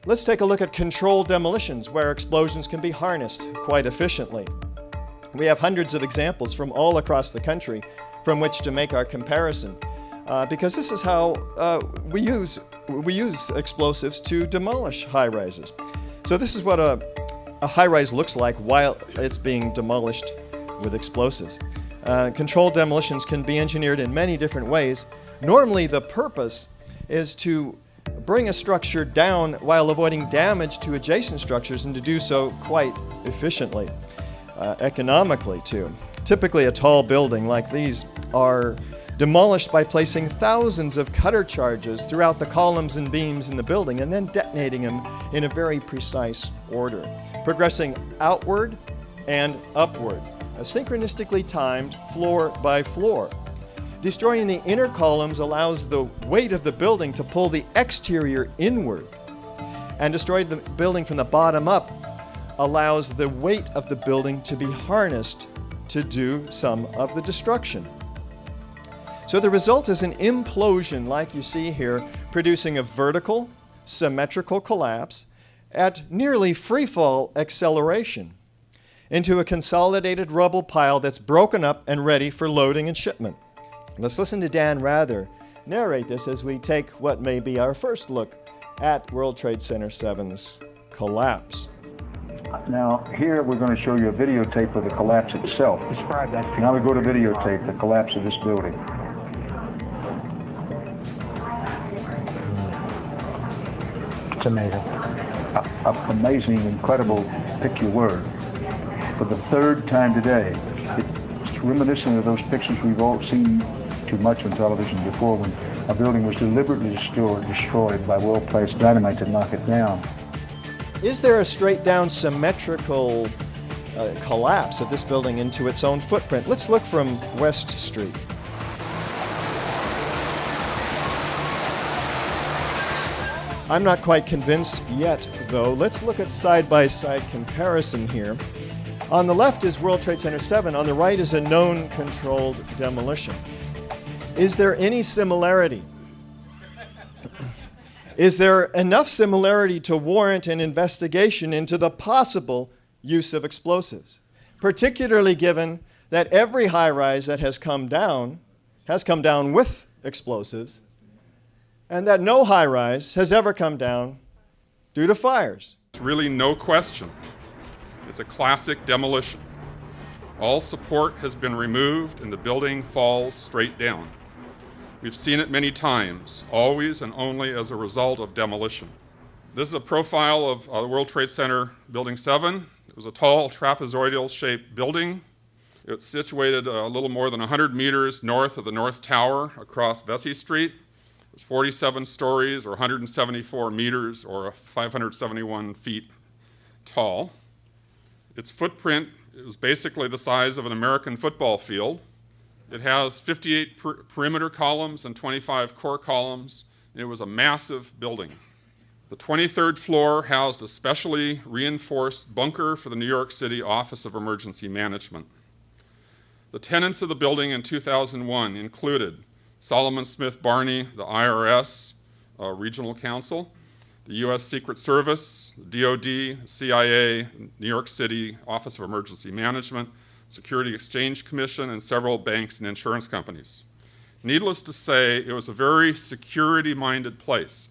Let's take a look at controlled demolitions, where explosions can be harnessed quite efficiently. We have hundreds of examples from all across the country from which to make our comparison, because this is how we use explosives to demolish high-rises. So this is what a high-rise looks like while it's being demolished with explosives. Controlled demolitions can be engineered in many different ways. Normally, the purpose is to bring a structure down while avoiding damage to adjacent structures, and to do so quite efficiently, economically too. Typically, a tall building like these are demolished by placing thousands of cutter charges throughout the columns and beams in the building, and then detonating them in a very precise order, progressing outward and upward, synchronistically timed floor by floor. Destroying the inner columns allows the weight of the building to pull the exterior inward, and destroying the building from the bottom up allows the weight of the building to be harnessed to do some of the destruction. So the result is an implosion, like you see here, producing a vertical, symmetrical collapse at nearly freefall acceleration into a consolidated rubble pile that's broken up and ready for loading and shipment. Let's listen to Dan Rather narrate this as we take what may be our first look at World Trade Center 7's collapse. Now, here we're going to show you a videotape of the collapse itself. Describe that. Now we go to videotape, the collapse of this building. It's amazing. Amazing, incredible, pick your word. For the third time today, it's reminiscent of those pictures we've all seen too much on television before, when a building was deliberately destroyed by well-placed dynamite to knock it down. Is there a straight-down symmetrical collapse of this building into its own footprint? Let's look from West Street. I'm not quite convinced yet, though. Let's look at side-by-side comparison here. On the left is World Trade Center 7. On the right is a known controlled demolition. Is there any similarity? Is there enough similarity to warrant an investigation into the possible use of explosives, particularly given that every high-rise that has come down with explosives, and that no high-rise has ever come down due to fires? It's really no question. It's a classic demolition. All support has been removed and the building falls straight down. We've seen it many times, always and only as a result of demolition. This is a profile of the World Trade Center Building 7. It was a tall trapezoidal-shaped building. It's situated a little more than 100 meters north of the North Tower across Vesey Street. It's 47 stories, or 174 meters, or 571 feet tall. Its footprint is basically the size of an American football field. It has 58 perimeter columns and 25 core columns, and it was a massive building. The 23rd floor housed a specially reinforced bunker for the New York City Office of Emergency Management. The tenants of the building in 2001 included Solomon Smith Barney, the IRS Regional Counsel, the U.S. Secret Service, the DOD, CIA, New York City Office of Emergency Management, Security Exchange Commission, and several banks and insurance companies. Needless to say, it was a very security-minded place.